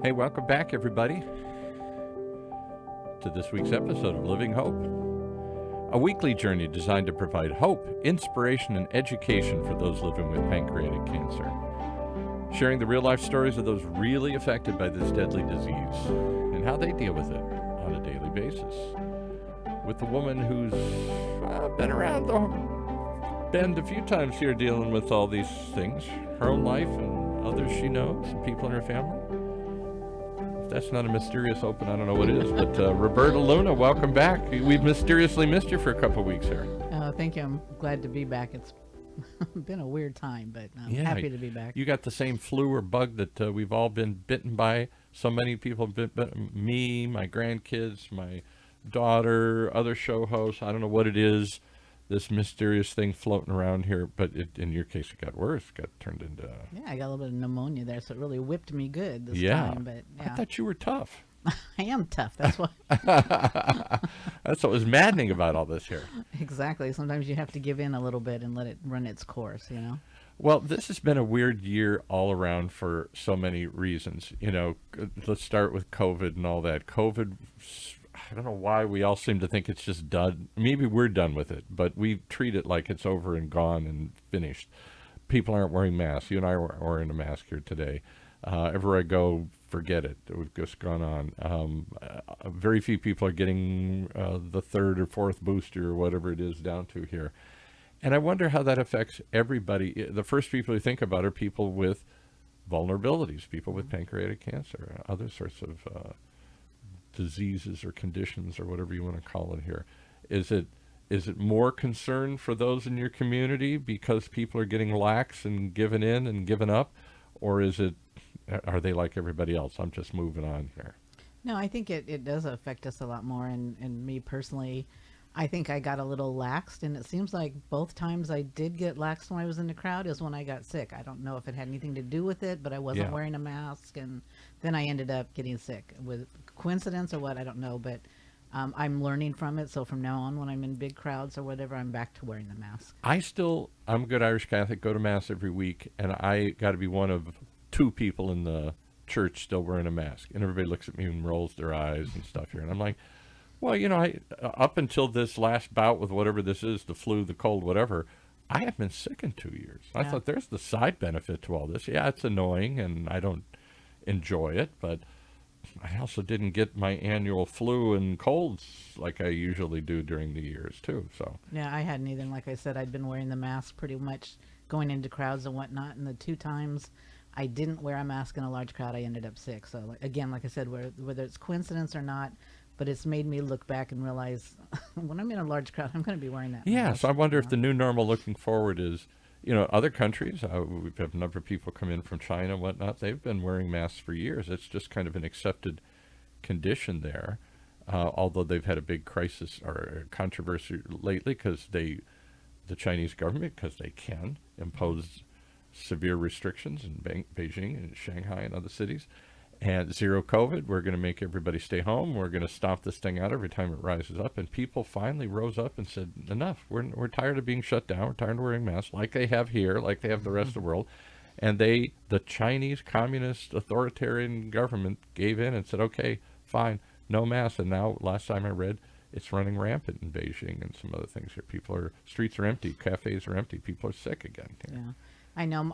Hey, welcome back, everybody, to this week's episode of Living Hope, a weekly journey designed to provide hope, inspiration, and education for those living with pancreatic cancer, sharing the real-life stories of those really affected by this deadly disease and how they deal with it on a daily basis. With a woman who's been around the bend a few times here dealing with all these things, her own life and others she knows, and people in her family. If that's not a mysterious open, I don't know what is. But Roberta Luna, welcome back. We've mysteriously missed you for a couple of weeks here. Thank you. I'm glad to be back. It's been a weird time, but I'm happy to be back. You got the same flu or bug that we've all been bitten by. So many people have been, me, my grandkids, my daughter, other show hosts. I don't know what it is, this mysterious thing floating around here. But in your case, it got worse. It got turned into... Yeah, I got a little bit of pneumonia there, so it really whipped me good this time. But I thought you were tough. I am tough. That's why. That's what was maddening about all this here. Exactly. Sometimes you have to give in a little bit and let it run its course, you know? Well, this has been a weird year all around for so many reasons. You know, let's start with COVID and all that. COVID, I don't know why we all seem to think it's just done. Maybe we're done with it, but we treat it like it's over and gone and finished. People aren't wearing masks. You and I are wearing a mask here today. Everywhere I go, forget it. We've just gone on. Very few people are getting the third or fourth booster or whatever it is down to here. And I wonder how that affects everybody. The first people you think about are people with vulnerabilities, people with pancreatic cancer, other sorts of diseases or conditions or whatever you want to call it here. Is it more concern for those in your community because people are getting lax and giving in and giving up? Or are they like everybody else? I'm just moving on here. No, I think it does affect us a lot more. And me personally, I think I got a little laxed. And it seems like both times I did get laxed when I was in the crowd is when I got sick. I don't know if it had anything to do with it, but I wasn't wearing a mask. And then I ended up getting sick. With coincidence or what, I don't know. But I'm learning from it. So from now on, when I'm in big crowds or whatever, I'm back to wearing the mask. I'm a good Irish Catholic, go to Mass every week. And I got to be one of two people in the church still wearing a mask, and everybody looks at me and rolls their eyes and stuff here. And I'm like, well, you know, I up until this last bout with whatever this is, the flu, the cold, whatever, I have been sick in 2 years. I thought there's the side benefit to all this. Yeah, it's annoying and I don't enjoy it, but I also didn't get my annual flu and colds like I usually do during the years too. So yeah, I hadn't either. Like I said, I'd been wearing the mask pretty much going into crowds and whatnot, and the two times I didn't wear a mask in a large crowd, I ended up sick. So again, like I said, whether it's coincidence or not, but it's made me look back and realize when I'm in a large crowd, I'm going to be wearing that mask. So I wonder if the new normal looking forward is, you know, other countries, we have a number of people come in from China and whatnot. They've been wearing masks for years. It's just kind of an accepted condition there, although they've had a big crisis or controversy lately because the Chinese government, because they can impose severe restrictions in Beijing and Shanghai and other cities, and zero COVID. We're going to make everybody stay home. We're going to stomp this thing out every time it rises up. And people finally rose up and said, enough. We're tired of being shut down. We're tired of wearing masks like they have here, like they have the rest of the world. And the Chinese communist authoritarian government gave in and said, okay, fine, no masks. And now, last time I read, it's running rampant in Beijing and some other things here. Streets are empty, cafes are empty, people are sick again here. Yeah. I know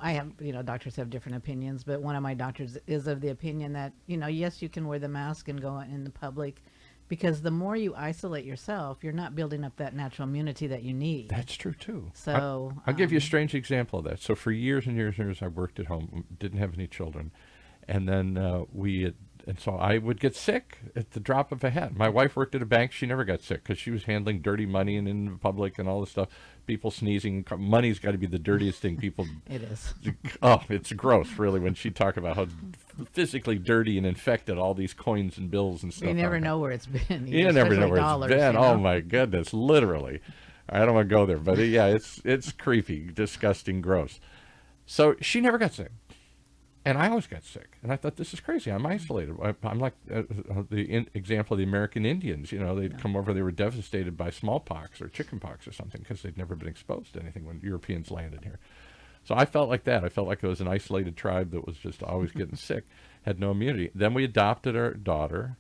doctors have different opinions, but one of my doctors is of the opinion that, yes, you can wear the mask and go in the public, because the more you isolate yourself, you're not building up that natural immunity that you need. That's true too. So I'll give you a strange example of that. So for years and years and years, I worked at home, didn't have any children. And then and so I would get sick at the drop of a hat. My wife worked at a bank. She never got sick because she was handling dirty money and in public and all this stuff. People sneezing. Money's got to be the dirtiest thing. People. It is. Oh, it's gross, really, when she talked about how physically dirty and infected all these coins and bills and stuff. You never know where it's been. You never know where it's been. Oh, my goodness, literally. I don't want to go there, but yeah, it's creepy, disgusting, gross. So she never got sick. And I always got sick. And I thought, this is crazy. I'm isolated. I'm like the example of the American Indians. They'd come over, they were devastated by smallpox or chickenpox or something because they'd never been exposed to anything when Europeans landed here. So I felt like that. I felt like it was an isolated tribe that was just always getting sick, had no immunity. Then we adopted our daughter,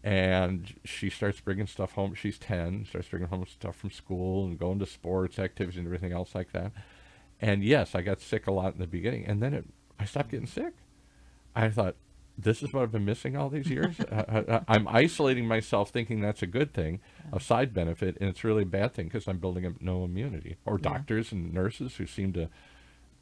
and she starts bringing stuff home. She's 10, starts bringing home stuff from school and going to sports activities and everything else like that. And yes, I got sick a lot in the beginning, and then I stopped getting sick. I thought, this is what I've been missing all these years. I'm isolating myself, thinking that's a good thing, a side benefit, and it's really a bad thing because I'm building up no immunity. Or Yeah. doctors and nurses who seem to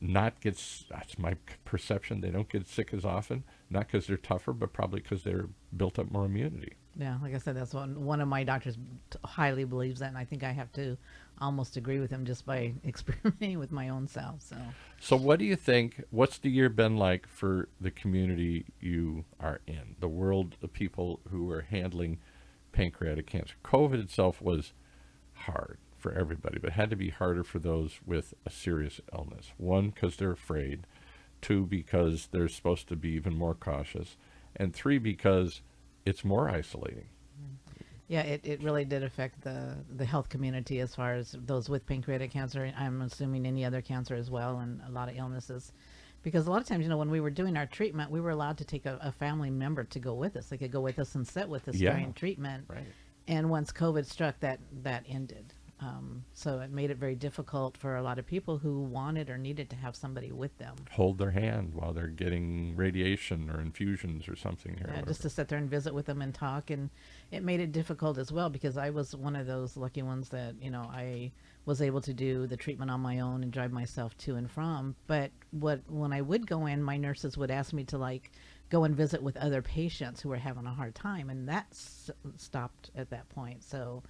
not get, that's my perception, they don't get sick as often, not because they're tougher, but probably because they're built up more immunity. Yeah, like I said, that's one of my doctors highly believes that, and I think I have to almost agree with him just by experimenting with my own self. So So what do you think, what's the year been like for the community you are in, the world of people who are handling pancreatic cancer? COVID itself was hard for everybody, but it had to be harder for those with a serious illness. One, because they're afraid. Two, because they're supposed to be even more cautious. And three, because it's more isolating. yeah, it really did affect the health community as far as those with pancreatic cancer. I'm assuming any other cancer as well, and a lot of illnesses. Because a lot of times, when we were doing our treatment, we were allowed to take a family member to go with us. They could go with us and sit with us Yeah. during treatment. Right. And once COVID struck, that ended. So it made it very difficult for a lot of people who wanted or needed to have somebody with them. Hold their hand while they're getting radiation or infusions or something. Or Just to sit there and visit with them and talk. And it made it difficult as well because I was one of those lucky ones that, I was able to do the treatment on my own and drive myself to and from. But when I would go in, my nurses would ask me to go and visit with other patients who were having a hard time. And that stopped at that point. So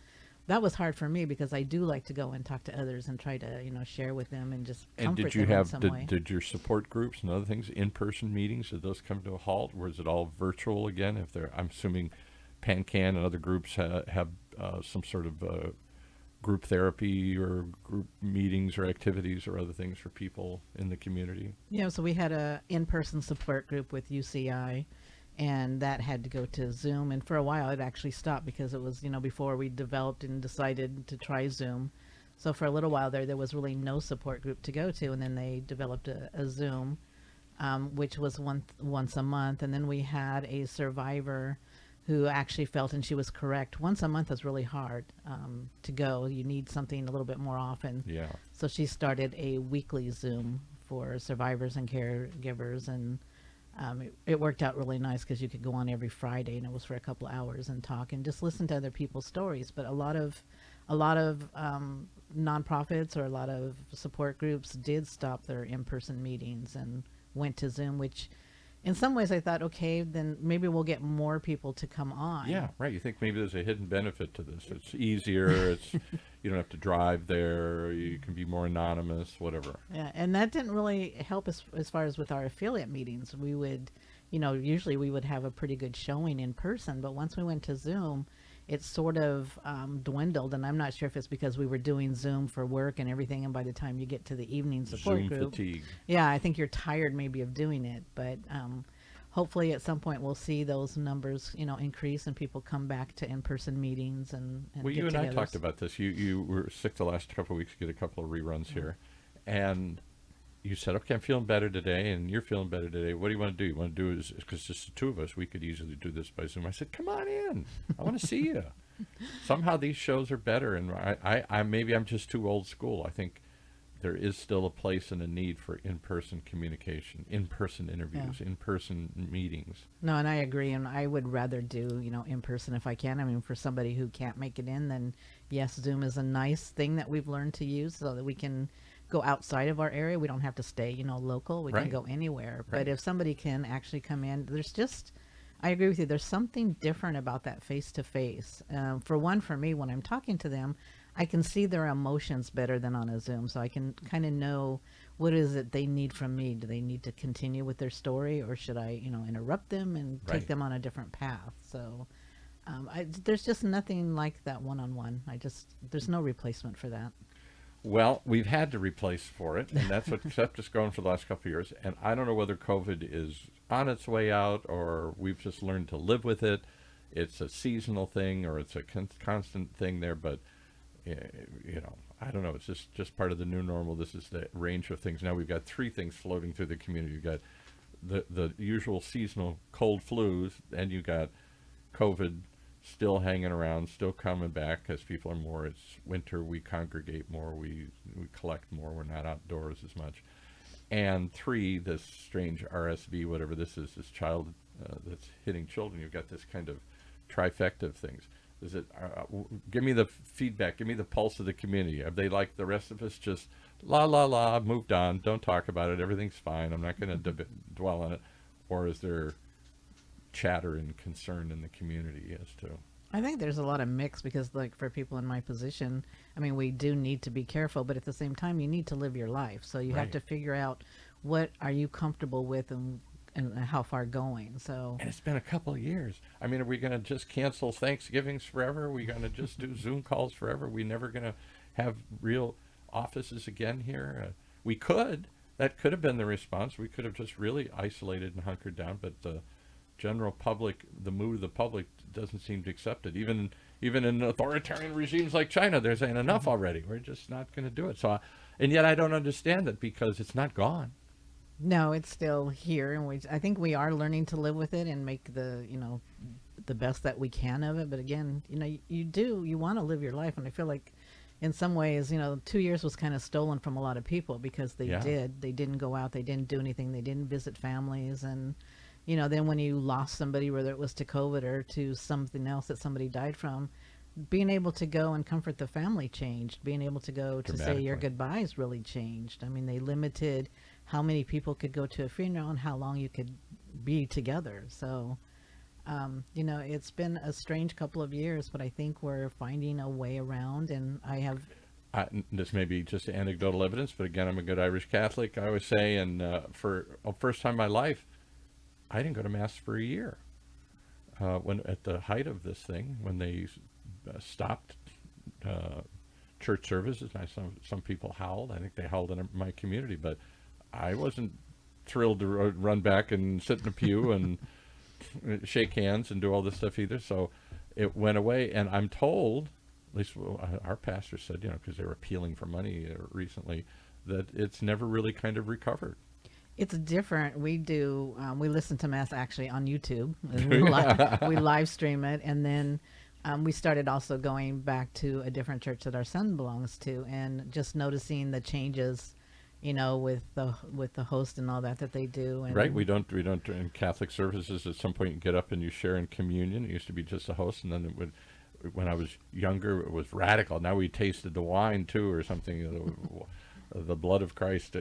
that was hard for me because I do like to go and talk to others and try to, share with them and just And comfort did you them in have, some way. did your support groups and other things, in-person meetings, did those come to a halt? Or is it all virtual again? If they're, I'm assuming PanCan and other groups have some sort of group therapy or group meetings or activities or other things for people in the community. Yeah, so we had a in-person support group with UCI, and that had to go to Zoom. And for a while, it actually stopped because it was, before we developed and decided to try Zoom. So for a little while there was really no support group to go to, and then they developed a Zoom, which was once a month. And then we had a survivor who actually felt, and she was correct, once a month is really hard to go. You need something a little bit more often. Yeah. So she started a weekly Zoom for survivors and caregivers, and it worked out really nice because you could go on every Friday, and it was for a couple of hours and talk and just listen to other people's stories. But a lot of nonprofits or a lot of support groups did stop their in-person meetings and went to Zoom, which in some ways I thought, okay, then maybe we'll get more people to come on. Yeah, right. You think maybe there's a hidden benefit to this. It's easier. It's you don't have to drive there. You can be more anonymous, whatever. Yeah, and that didn't really help as far as with our affiliate meetings. We would, usually we would have a pretty good showing in person, but once we went to Zoom, it sort of dwindled. And I'm not sure if it's because we were doing Zoom for work and everything, and by the time you get to the evening support Zoom group, fatigue. yeah, I think you're tired maybe of doing it. But hopefully at some point we'll see those numbers, increase and people come back to in-person meetings and Well, you and I get-togethers. talked about this. You were sick the last couple of weeks. You get a couple of reruns here, and you said, "Okay, I'm feeling better today," and you're feeling better today. What do you want to do? You want to do is because just the two of us, we could easily do this by Zoom. I said, "Come on in. I want to see you." Somehow these shows are better, and I maybe I'm just too old school. I think there is still a place and a need for in-person communication, in-person interviews, in-person meetings. No, and I agree, and I would rather do, in person if I can. I mean, for somebody who can't make it in, then yes, Zoom is a nice thing that we've learned to use so that we can go outside of our area. We don't have to stay, local. We Right. can go anywhere. Right. But if somebody can actually come in, I agree with you. There's something different about that face-to-face. For one, for me, when I'm talking to them, I can see their emotions better than on a Zoom. So I can kind of know what is it they need from me. Do they need to continue with their story, or should I, interrupt them and Right. take them on a different path? So there's just nothing like that one-on-one. There's no replacement for that. Well, we've had to replace for it, and that's what kept us going for the last couple of years. And I don't know whether COVID is on its way out or we've just learned to live with it. It's a seasonal thing or it's a constant thing there, but you know, I don't know. It's just part of the new normal. This is the range of things. Now we've got three things floating through the community. You've got the usual seasonal cold flus, and you got COVID still hanging around, still coming back because people are more. It's winter. We congregate more. We collect more. We're not outdoors as much. And three, this strange RSV, whatever this is, this child that's hitting children. You've got this kind of trifecta of things. Is it? Give me the feedback. Give me the pulse of the community. Are they like the rest of us? Just la la la, moved on. Don't talk about it. Everything's fine. I'm not going to dwell on it. Or is there chatter and concern in the community as to? I think there's a lot of mix because, like, for people in my position, I mean, we do need to be careful, but at the same time, you need to live your life. So you have Right. to figure out what are you comfortable with and how far going. So And it's been a couple of years. I mean, are we going to just cancel Thanksgivings forever? Are we going to just do Zoom calls forever? Are we never going to have real offices again here? We could. That could have been the response. We could have just really isolated and hunkered down, but the general public, the mood of the public doesn't seem to accept it. Even in authoritarian regimes like China, they're saying enough already. We're just not going to do it. So, and yet I don't understand it because it's not gone. no, it's still here, and I think we are learning to live with it and make the best that we can of it. But again, you want to live your life, and I feel like in some ways, 2 years was kind of stolen from a lot of people because they Yeah. didn't go out, they didn't do anything, they didn't visit families, and then when you lost somebody, whether it was to COVID or to something else that somebody died from, being able to go and comfort the family changed. Being able to go to say your Dramatically. goodbyes really changed. I mean, they limited how many people could go to a funeral and how long you could be together. So, it's been a strange couple of years, but I think we're finding a way around. And I have, This may be just anecdotal evidence, but again, I'm a good Irish Catholic, I always say, and for the first time in my life, I didn't go to Mass for a year. When at the height of this thing, when they stopped church services, and some people howled. I think they howled in my community, but I wasn't thrilled to run back and sit in a pew and shake hands and do all this stuff either. So it went away, and I'm told, at least our pastor said, because they were appealing for money recently, that it's never really kind of recovered. it's different. We listen to Mass actually on YouTube. And we live stream it. And then we started also going back to a different church that our son belongs to, and just noticing the changes, with the host and all that they do. And Right, we don't in Catholic services. At some point, you get up and you share in communion. It used to be just a host, and then it would. When I was younger, it was radical. Now we tasted the wine too, or something. The blood of Christ.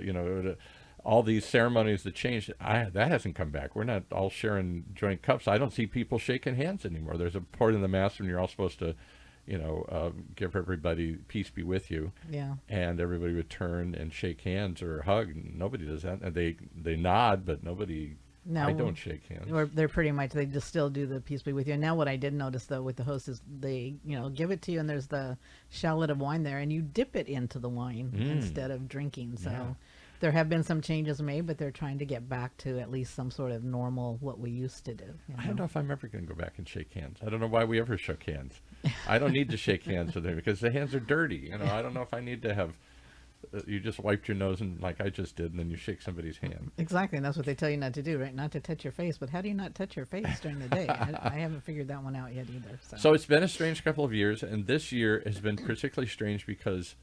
All these ceremonies that changed. That hasn't come back. We're not all sharing joint cups. I don't see people shaking hands anymore. There's a part in the Mass when you're all supposed to, give everybody peace be with you. yeah. And everybody would turn and shake hands or hug. Nobody does that. And they nod, but nobody. No, I don't shake hands. They're pretty much, they just still do the peace be with you. And now what I did notice though with the host is they give it to you, and there's the shallot of wine there, and you dip it into the wine instead of drinking. So Yeah. there have been some changes made, but they're trying to get back to at least some sort of normal what we used to do. I don't know if I'm ever going to go back and shake hands. I don't know why we ever shook hands. I don't need to shake hands with them because the hands are dirty. I don't know if I need to have. You just wiped your nose and like I just did, and then you shake somebody's hand. Exactly, and that's what they tell you not to do, right? Not to touch your face. But how do you not touch your face during the day? I haven't figured that one out yet either. So it's been a strange couple of years, and this year has been particularly strange because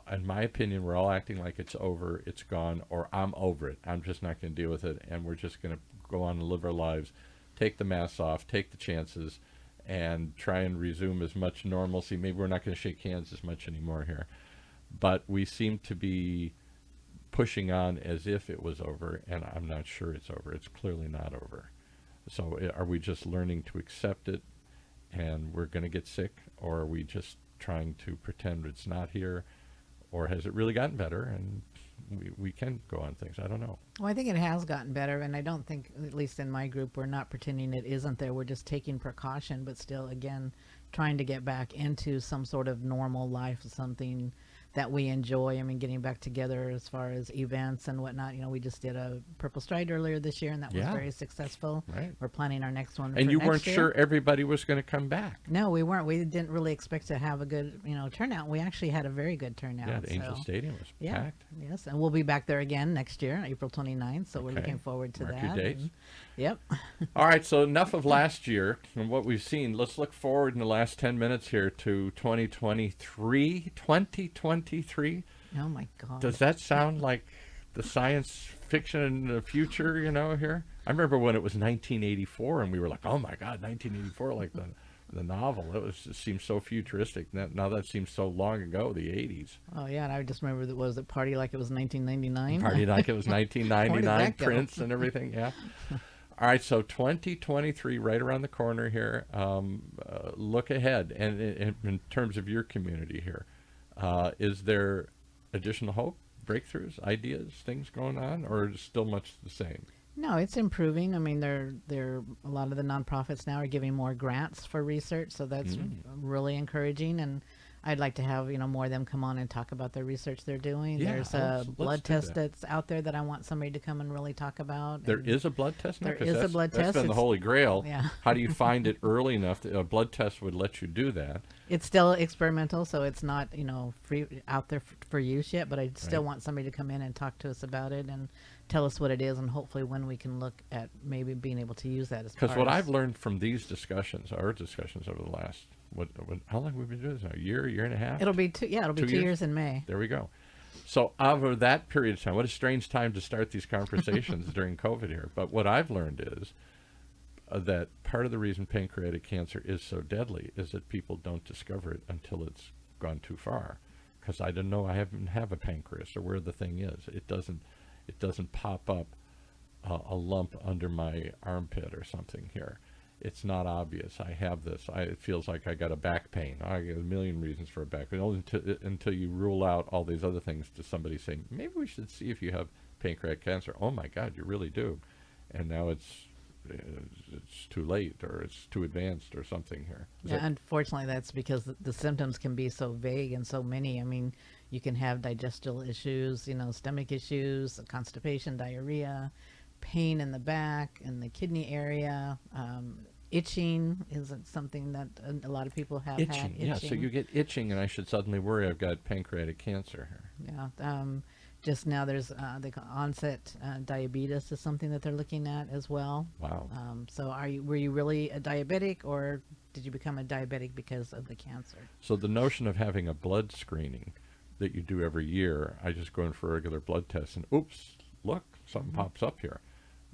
in my opinion, we're all acting like it's over, it's gone, or I'm over it. I'm just not going to deal with it, and we're just going to go on and live our lives, take the mask off, take the chances, and try and resume as much normalcy. Maybe we're not going to shake hands as much anymore here. But we seem to be pushing on as if it was over, and I'm not sure it's over. It's clearly not over. So are we just learning to accept it, and we're going to get sick, or are we just trying to pretend it's not here, or has it really gotten better, and we can go on things? I don't know. Well, I think it has gotten better, and I don't think, at least in my group, we're not pretending it isn't there. We're just taking precaution, but still, again, trying to get back into some sort of normal life, something that we enjoy. I mean, getting back together as far as events and whatnot. You know, we just did a Purple Stride earlier this year, and that was Yeah. very successful. Right. We're planning our next one And for you next weren't year. sure everybody was going to come back. No, we weren't. We didn't really expect to have a good, turnout. We actually had a very good turnout. Yeah, the Angel so. Stadium was Yeah. packed. Yes, and we'll be back there again next year, April 29th. So we're Okay. looking forward to Mark that. your dates. and- Yep. All right, so enough of last year and what we've seen. Let's look forward in the last 10 minutes here to 2023. 2023. Oh my God. Does that sound like the science fiction in the future, here? I remember when it was 1984 and we were like, oh my God, 1984, like the novel. It seems so futuristic. Now that seems so long ago, the 80s. Oh yeah, and I just remember that was it Party Like It Was 1999. Party like it was Where did 1999, that go? Prince and everything, yeah. All right, so 2023, right around the corner here. Look ahead, and in terms of your community here, is there additional hope, breakthroughs, ideas, things going on, or is it still much the same? No, it's improving. I mean, they're a lot of the nonprofits now are giving more grants for research, so that's really encouraging. And I'd like to have more of them come on and talk about their research they're doing. Yeah, There's let's a blood do test that. that's out there that I want somebody to come and really talk about. There and is a blood test now? There 'Cause is a that's- blood That's test. been the It's- holy grail. Yeah. How do you find it early enough that a blood test would let you do that? It's still experimental, so it's not free out there for use yet. But I still Right. want somebody to come in and talk to us about it and tell us what it is, and hopefully when we can look at maybe being able to use that as Because part what of- I've learned from these discussions, our discussions over the last, how long have we been doing this now? A year and a half? It'll be two. Yeah, it'll be 2 2 years? years in May. There we go. So over that period of time, what a strange time to start these conversations during COVID here. But what I've learned is that part of the reason pancreatic cancer is so deadly is that people don't discover it until it's gone too far. Because I don't know, I haven't have a pancreas or where the thing is. It doesn't pop up a lump under my armpit or something here. It's not obvious. I have this. It feels like I got a back pain. I get a million reasons for a back pain. Only until you rule out all these other things to somebody saying, maybe we should see if you have pancreatic cancer. Oh my God, you really do. And now it's too late, or it's too advanced or something here. Yeah, unfortunately, that's because the symptoms can be so vague and so many. I mean, you can have digestional issues, stomach issues, constipation, diarrhea, pain in the back, in the kidney area. Itching isn't something that a lot of people have had. Itching, yeah. So you get itching, and I should suddenly worry I've got pancreatic cancer here. Yeah. Just now, there's the onset diabetes is something that they're looking at as well. Wow. So were you really a diabetic, or did you become a diabetic because of the cancer? So the notion of having a blood screening that you do every year, I just go in for a regular blood test, and oops, look, something pops up here.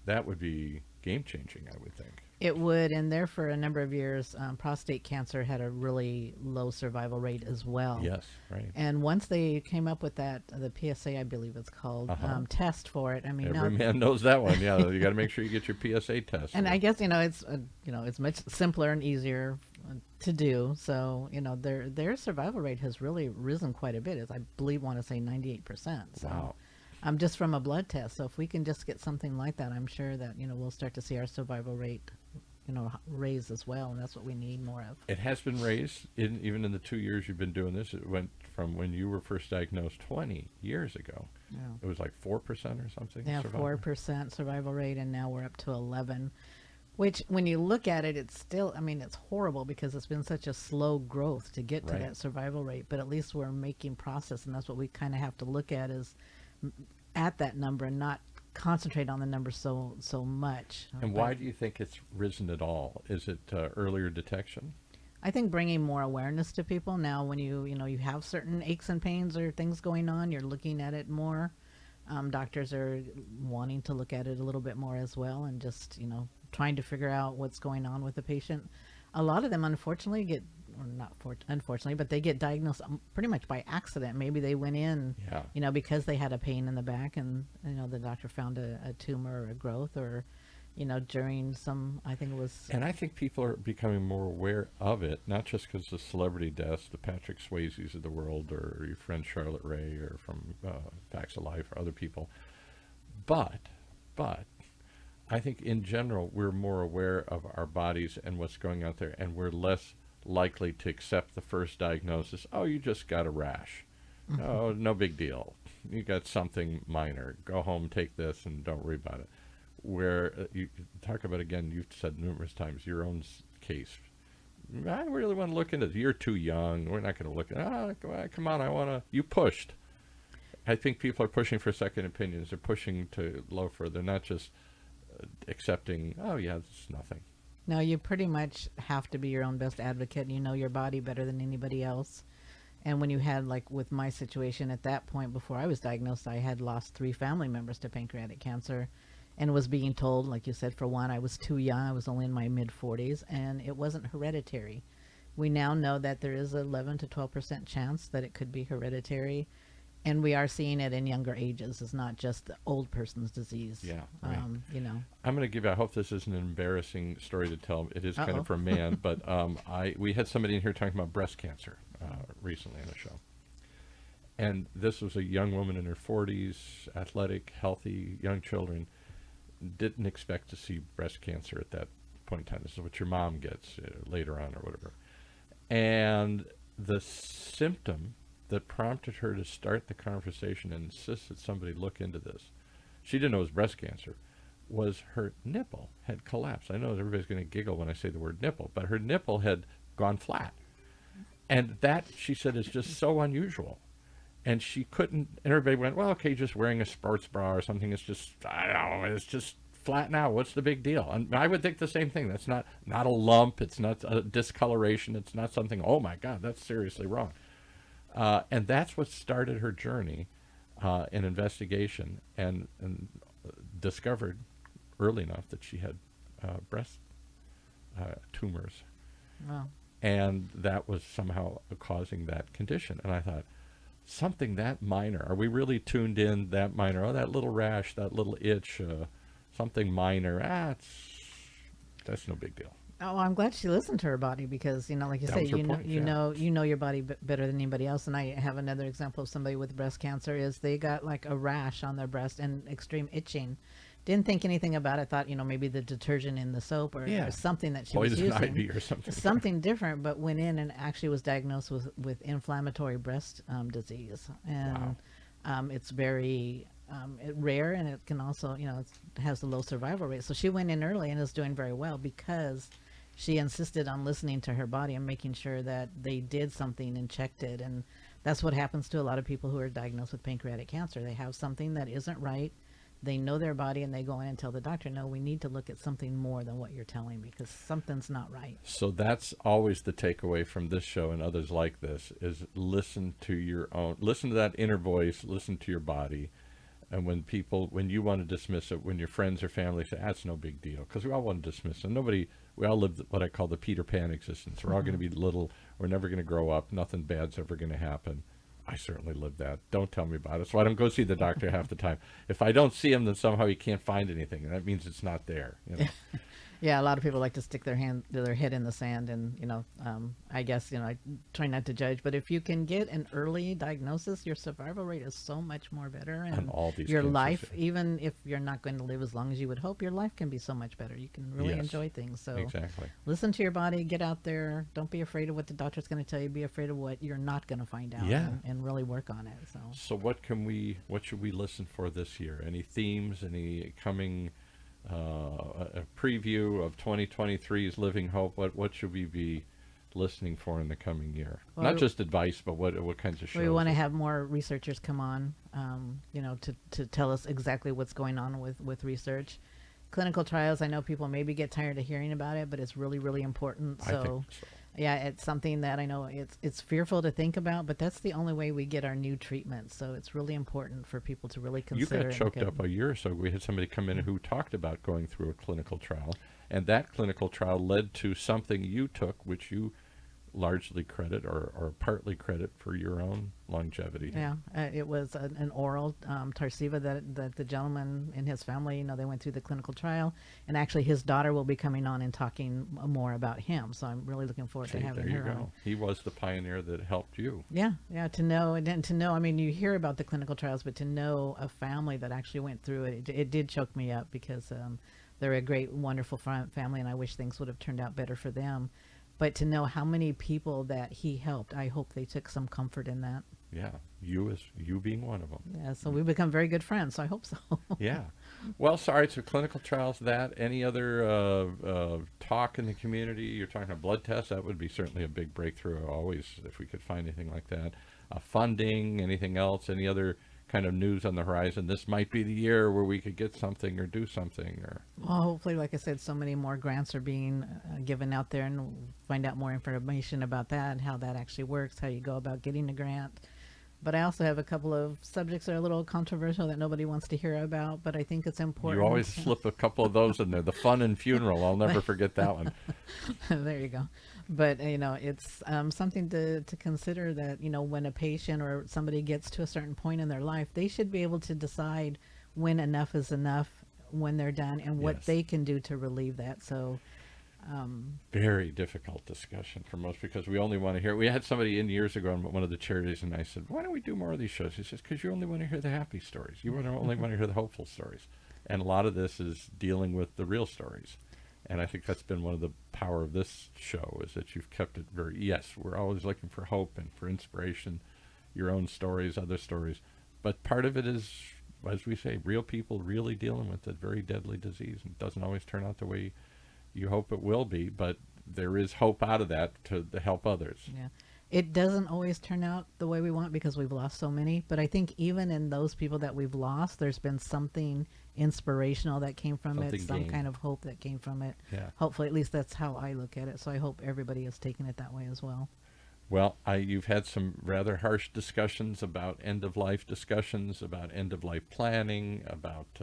That would be game-changing, I would think. It would, and there for a number of years, prostate cancer had a really low survival rate as well. Yes, right. And once they came up with that, the PSA, I believe it's called, test for it. I mean, Every now, man knows that one. Yeah, you got to make sure you get your PSA test. and I guess it's much simpler and easier to do. So their survival rate has really risen quite a bit. It's, I believe, want to say 98%. So. Wow. Just from a blood test. So if we can just get something like that, I'm sure that we'll start to see our survival rate raise as well, and that's what we need more of. It has been raised, even in the 2 years you've been doing this. It went from when you were first diagnosed 20 years ago. Yeah. It was like 4% or something? Yeah, survival? 4% survival rate, and now we're up to 11. Which, when you look at it, it's still, it's horrible because it's been such a slow growth to get to Right. that survival rate. But at least we're making progress, and that's what we kind of have to look at is at that number and not concentrate on the number so much. And But why do you think it's risen at all? Is it earlier detection? I think bringing more awareness to people now, when you have certain aches and pains or things going on, you're looking at it more. Doctors are wanting to look at it a little bit more as well, and just trying to figure out what's going on with the patient. A lot of them, unfortunately, unfortunately, but they get diagnosed pretty much by accident. Maybe they went in, Yeah. because they had a pain in the back, and the doctor found a tumor or a growth, or during some, I think it was. And I think people are becoming more aware of it, not just because of celebrity deaths, the Patrick Swayzes of the world, or your friend Charlotte Ray, or from Facts of Life, or other people. But I think in general, we're more aware of our bodies and what's going out there, and we're less likely to accept the first diagnosis. Oh, you just got a rash. Oh, no big deal. You got something minor. Go home, take this, and don't worry about it. Where you talk about, again, you've said numerous times, your own case. I really want to look into it. You're too young. We're not going to look at come on, I want to. You pushed. I think people are pushing for second opinions. They're pushing to lower. They're not just accepting, oh, yeah, it's nothing. No, you pretty much have to be your own best advocate. You know your body better than anybody else. And when you had, like with my situation at that point before I was diagnosed, I had lost 3 family members to pancreatic cancer and was being told, like you said, for one, I was too young. I was only in my mid 40s and it wasn't hereditary. We now know that there is 11 to 12% chance that it could be hereditary. And we are seeing it in younger ages. It's not just the old person's disease. Yeah, right. You know. I'm going to give you, I hope this isn't an embarrassing story to tell. It is kind Uh-oh. of for a man, but we had somebody in here talking about breast cancer recently on the show. And this was a young woman in her 40s, athletic, healthy, young children. Didn't expect to see breast cancer at that point in time. This is what your mom gets later on or whatever. And the symptom that prompted her to start the conversation and insist that somebody look into this, she didn't know it was breast cancer, was her nipple had collapsed. I know everybody's going to giggle when I say the word nipple, but her nipple had gone flat. And that, she said, is just so unusual. And she couldn't, and everybody went, well, okay, just wearing a sports bra or something. It's just, I don't know, it's just flat now. What's the big deal? And I would think the same thing. That's not a lump. It's not a discoloration. It's not something, oh my God, that's seriously wrong. And that's what started her journey in investigation and discovered early enough that she had breast tumors. Wow. And that was somehow causing that condition. And I thought, something that minor, are we really tuned in that minor? Oh, that little rash, that little itch, something minor. That's no big deal. Oh, I'm glad she listened to her body because, you know, like you That say, was her point, yeah. you know your body better than anybody else. And I have another example of somebody with breast cancer is they got like a rash on their breast and extreme itching. Didn't think anything about it. Thought, you know, maybe the detergent in the soap or something that she was Poison using. ivy or something. Something different, but went in and actually was diagnosed with inflammatory breast disease. And it's very rare, and it can also, you know, it has a low survival rate. So she went in early and is doing very well because she insisted on listening to her body and making sure that they did something and checked it. And that's what happens to a lot of people who are diagnosed with pancreatic cancer. They have something that isn't right. They know their body and they go in and tell the doctor, no, we need to look at something more than what you're telling me because something's not right. So that's always the takeaway from this show and others like this is listen to that inner voice, listen to your body. And when you want to dismiss it, when your friends or family say, that's no big deal, because we all want to dismiss it. We all live what I call the Peter Pan existence. We're all going to be little. We're never going to grow up. Nothing bad's ever going to happen. I certainly lived that. Don't tell me about it. So I don't go see the doctor half the time. If I don't see him, then somehow he can't find anything. And that means it's not there. You know? Yeah, a lot of people like to stick their head in the sand, and you know, I guess, you know, I try not to judge, but if you can get an early diagnosis, your survival rate is so much more better, and all these your cancers, life, even if you're not going to live as long as you would hope, your life can be so much better. You can really enjoy things. So exactly. Listen to your body, get out there. Don't be afraid of what the doctor's going to tell you. Be afraid of what you're not going to find out, and really work on it. So what should we listen for this year? Any themes? Any coming? A preview of 2023's Living Hope. What should we be listening for in the coming year? Well, Not just advice, but what kinds of shows? we want to have more researchers come on, you know, to tell us exactly what's going on with research. Clinical trials, I know people maybe get tired of hearing about it, but it's really, really important. I think so. Yeah, it's something that I know it's fearful to think about, but that's the only way we get our new treatments. So it's really important for people to really consider. You got choked up a year or so. We had somebody come in who talked about going through a clinical trial, and that clinical trial led to something you took, which you largely credit or partly credit for your own longevity. Yeah, it was an oral Tarceva that the gentleman and his family, you know, they went through the clinical trial, and actually his daughter will be coming on and talking more about him. So I'm really looking forward to having her on. He was the pioneer that helped you. Yeah, to know, I mean, you hear about the clinical trials, but to know a family that actually went through it, it did choke me up because they're a great, wonderful family, and I wish things would have turned out better for them. But to know how many people that he helped, I hope they took some comfort in that. Yeah, you being one of them. Yeah, so we've become very good friends, so I hope so. Yeah. Well, sorry, so clinical trials, that, any other talk in the community? You're talking about blood tests. That would be certainly a big breakthrough, always, if we could find anything like that. Funding, anything else, any other kind of news on the horizon? This might be the year where we could get something or do something. Or Well, hopefully, like I said, so many more grants are being given out there, and we'll find out more information about that, how that actually works, how you go about getting a grant. But I also have a couple of subjects that are a little controversial that nobody wants to hear about, but I think it's important. you always slip a couple of those in there. The fun and funeral, I'll never forget that one. There you go. But it's something to consider, that when a patient or somebody gets to a certain point in their life, they should be able to decide when enough is enough, when they're done, and what Yes. they can do to relieve that. So Very difficult discussion for most, because we only want to hear. We had somebody in years ago on one of the charities, and I said, "Why don't we do more of these shows?" He says, "Because you only want to hear the happy stories. You only want to hear the hopeful stories." And a lot of this is dealing with the real stories. And I think that's been one of the power of this show, is that you've kept it very. Yes, we're always looking for hope and for inspiration, your own stories, other stories, but part of it is, as we say, real people really dealing with a very deadly disease, and it doesn't always turn out the way you hope it will be, but there is hope out of that to help others. yeah, it doesn't always turn out the way we want because we've lost so many. But I think even in those people that we've lost, there's been something inspirational that came from Something it, some gained. kind of hope that came from it. Yeah. Hopefully, at least that's how I look at it. So I hope everybody is taking it that way as well. Well, you've had some rather harsh discussions about end-of-life discussions, about end-of-life planning, about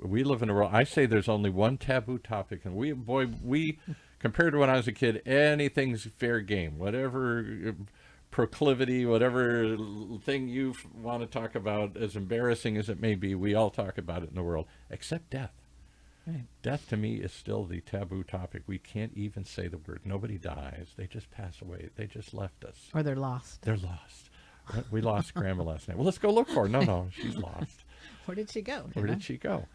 we live in a world. I say there's only one taboo topic, and we compared to when I was a kid, anything's fair game. Whatever proclivity, whatever thing you want to talk about, as embarrassing as it may be, we all talk about it in the world, except death. Right. Death to me is still the taboo topic. We can't even say the word. Nobody dies. They just pass away. They just left us. Or they're lost. They're lost. We lost Grandma last night. Well, let's go look for her. No, she's lost. Where did she go? Where did she go?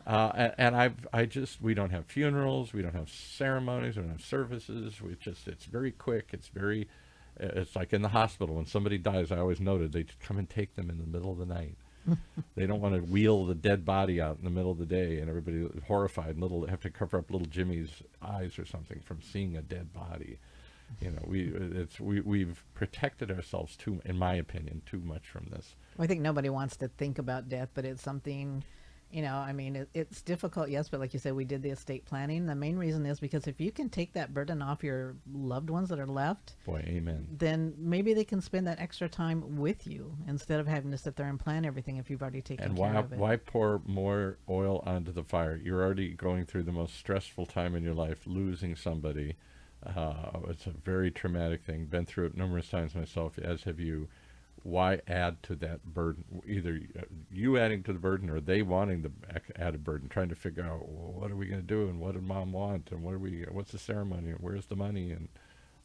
And we don't have funerals. We don't have ceremonies. We don't have services. It's very quick. It's like in the hospital. When somebody dies, I always noted, they come and take them in the middle of the night. They don't want to wheel the dead body out in the middle of the day, and everybody horrified, and have to cover up little Jimmy's eyes or something from seeing a dead body. We've protected ourselves too, in my opinion, too much from this. Well, I think nobody wants to think about death, but it's something, it's difficult, yes, but like you said, we did the estate planning. The main reason is because if you can take that burden off your loved ones that are left, Boy, amen. then maybe they can spend that extra time with you instead of having to sit there and plan everything if you've already taken And care of it. why pour more oil onto the fire? You're already going through the most stressful time in your life, losing somebody. It's a very traumatic thing. Been through it numerous times myself, as have you. Why add to that burden? Either you adding to the burden, or they wanting the added burden, trying to figure out, well, what are we going to do, and what did Mom want, and what's the ceremony, and where's the money, and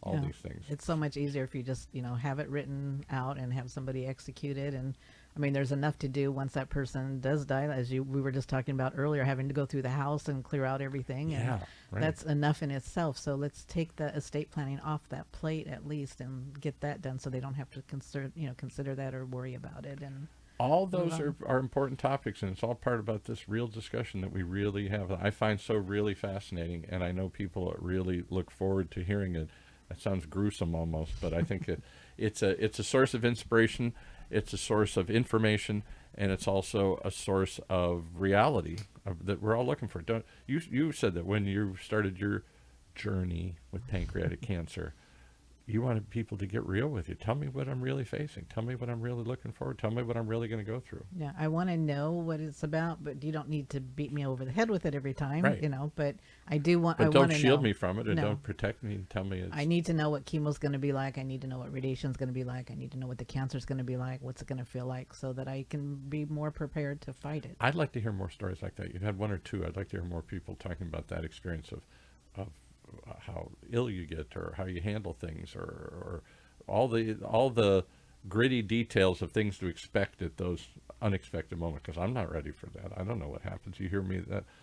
all Yeah. these things. It's so much easier if you just, have it written out and have somebody execute it. And there's enough to do once that person does die, as we were just talking about earlier, having to go through the house and clear out everything. And Yeah, right. that's enough in itself. So let's take the estate planning off that plate at least and get that done, so they don't have to consider that or worry about it. And All those are important topics, and it's all part about this real discussion that we really have. I find so really fascinating, and I know people really look forward to hearing it. That sounds gruesome almost, but I think it's a source of inspiration, it's a source of information, and it's also a source of reality that we're all looking for. You said that when you started your journey with pancreatic cancer, you wanted people to get real with you. Tell me what I'm really facing. Tell me what I'm really looking for. Tell me what I'm really going to go through. yeah, I want to know what it's about, but you don't need to beat me over the head with it every time, Right. But I do want. But I don't want to shield know. me from it, and No. don't protect me. Tell me it's. I need to know what chemo's going to be like. I need to know what radiation's going to be like. I need to know what the cancer's going to be like. What's it going to feel like, so that I can be more prepared to fight it. I'd like to hear more stories like that. You've had one or two. I'd like to hear more people talking about that experience of how ill you get, or how you handle things, or all the gritty details of things to expect at those unexpected moments, because I'm not ready for that. I don't know what happens. You hear me?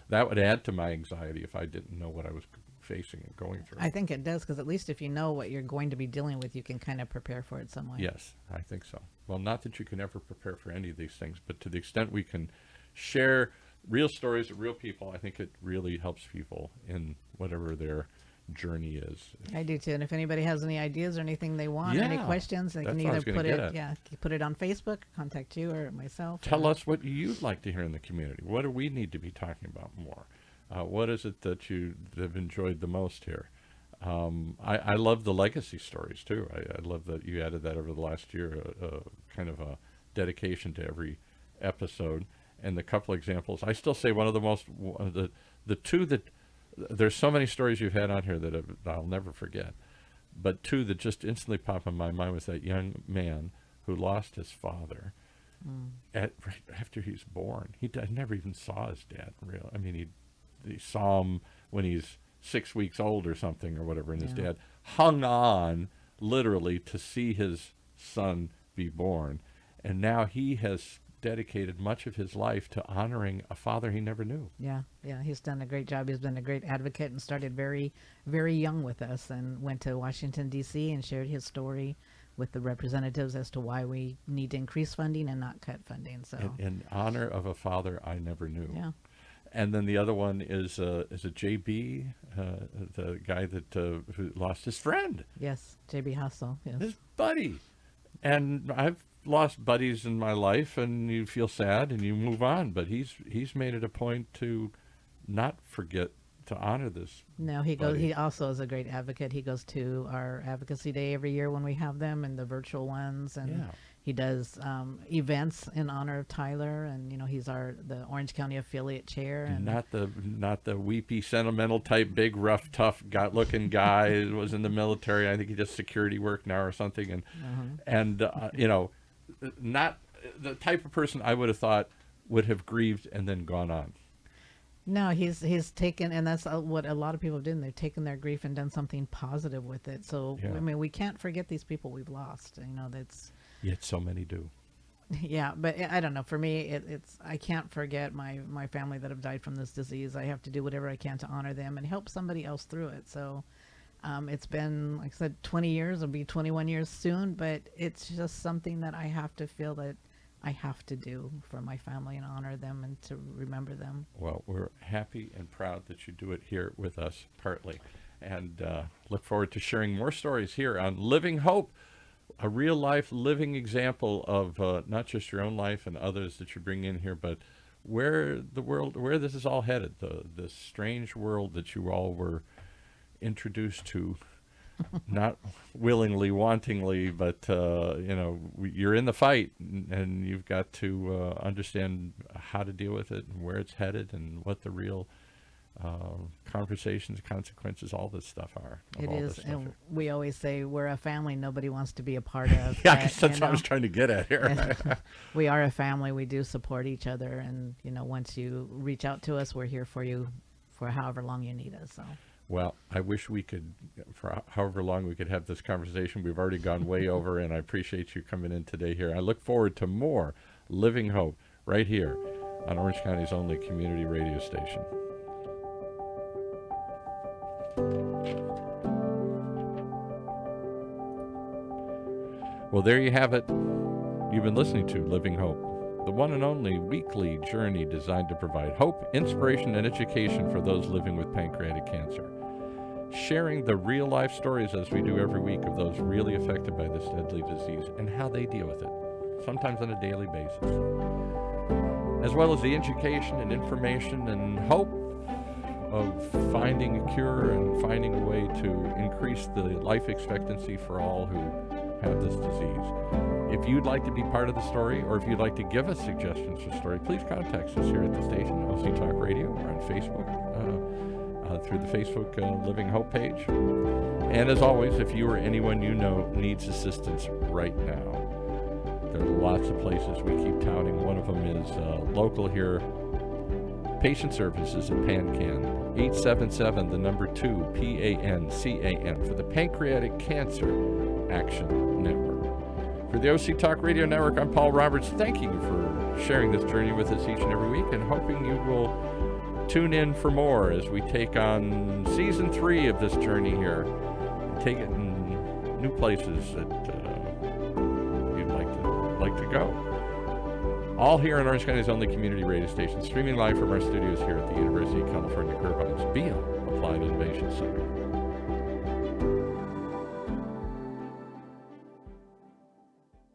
That would add to my anxiety if I didn't know what I was facing and going through. I think it does, because at least if you know what you're going to be dealing with, you can kind of prepare for it some way. Yes, I think so. Well, not that you can ever prepare for any of these things, but to the extent we can share real stories of real people, I think it really helps people in whatever their journey is. I do too. And if anybody has any ideas or anything they want, any questions, they can either put it on Facebook, contact you or myself. Tell us what you'd like to hear in the community. What do we need to be talking about more? What is it that you have enjoyed the most here? I love the legacy stories too. I love that you added that over the last year, kind of a dedication to every episode. And the couple examples, I still say one of the most, the two that, there's so many stories you've had on here that I'll never forget, but two that just instantly pop in my mind was that young man who lost his father right after he was born. I never even saw his dad. Real, I mean, he saw him when he's 6 weeks old or something or whatever, and his dad hung on literally to see his son be born, and now he has dedicated much of his life to honoring a father he never knew. Yeah, he's done a great job. He's been a great advocate and started very, very young with us, and went to Washington, D.C. and shared his story with the representatives as to why we need to increase funding and not cut funding. So in honor of a father I never knew. Yeah. And then the other one is a JB, the guy that who lost his friend. Yes, JB Hassel. Yes. His buddy. And I've lost buddies in my life, and you feel sad and you move on, but he's made it a point to not forget to honor this. No, he also is a great advocate. He goes to our advocacy day every year when we have them, and the virtual ones, and he does events in honor of Tyler, and he's the Orange County affiliate chair, and not the weepy sentimental type, big rough tough looking guy who was in the military. I think he does security work now or something, and not the type of person I would have thought would have grieved and then gone on. No, he's taken, and that's what a lot of people have done. They've taken their grief and done something positive with it. So I mean, we can't forget these people we've lost. That's. Yet so many do. Yeah, but I don't know. For me, it's I can't forget my family that have died from this disease. I have to do whatever I can to honor them and help somebody else through it. So it's been, like I said, 20 years. It'll be 21 years soon. But it's just something that I have to feel that I have to do for my family and honor them and to remember them. Well, we're happy and proud that you do it here with us, partly, and look forward to sharing more stories here on Living Hope, a real life living example of not just your own life and others that you bring in here, but where this is all headed, this strange world that you all were introduced to. Not willingly, wantingly, but you're in the fight, and you've got to understand how to deal with it and where it's headed and what the real conversations, consequences, all this stuff are. It is, and we always say we're a family nobody wants to be a part of. Yeah, that's what I was trying to get at here. We are a family. We do support each other, and once you reach out to us, we're here for you for however long you need us. So. Well, I wish we could, for however long we could have this conversation. We've already gone way over, and I appreciate you coming in today here. I look forward to more Living Hope right here on Orange County's only community radio station. Well, there you have it. You've been listening to Living Hope, the one and only weekly journey designed to provide hope, inspiration, and education for those living with pancreatic cancer. Sharing the real life stories, as we do every week, of those really affected by this deadly disease and how they deal with it, sometimes on a daily basis. As well as the education and information and hope of finding a cure and finding a way to increase the life expectancy for all who have this disease. If you'd like to be part of the story, or if you'd like to give us suggestions for story, please contact us here at the station, OC Talk Radio, or on Facebook, through the Facebook Living Hope page. And as always, if you or anyone you know needs assistance right now, there are lots of places we keep touting. One of them is local here, Patient Services at PanCan, 877, the number 2, PANCAN, for the Pancreatic Cancer Action Network. For the OC Talk Radio Network, I'm Paul Roberts. Thank you for sharing this journey with us each and every week, and hoping you will tune in for more as we take on season 3 of this journey here and take it in new places that you'd like to go. All here on Orange County's only community radio station, streaming live from our studios here at the University of California, Irvine's Beale Applied Innovation Center.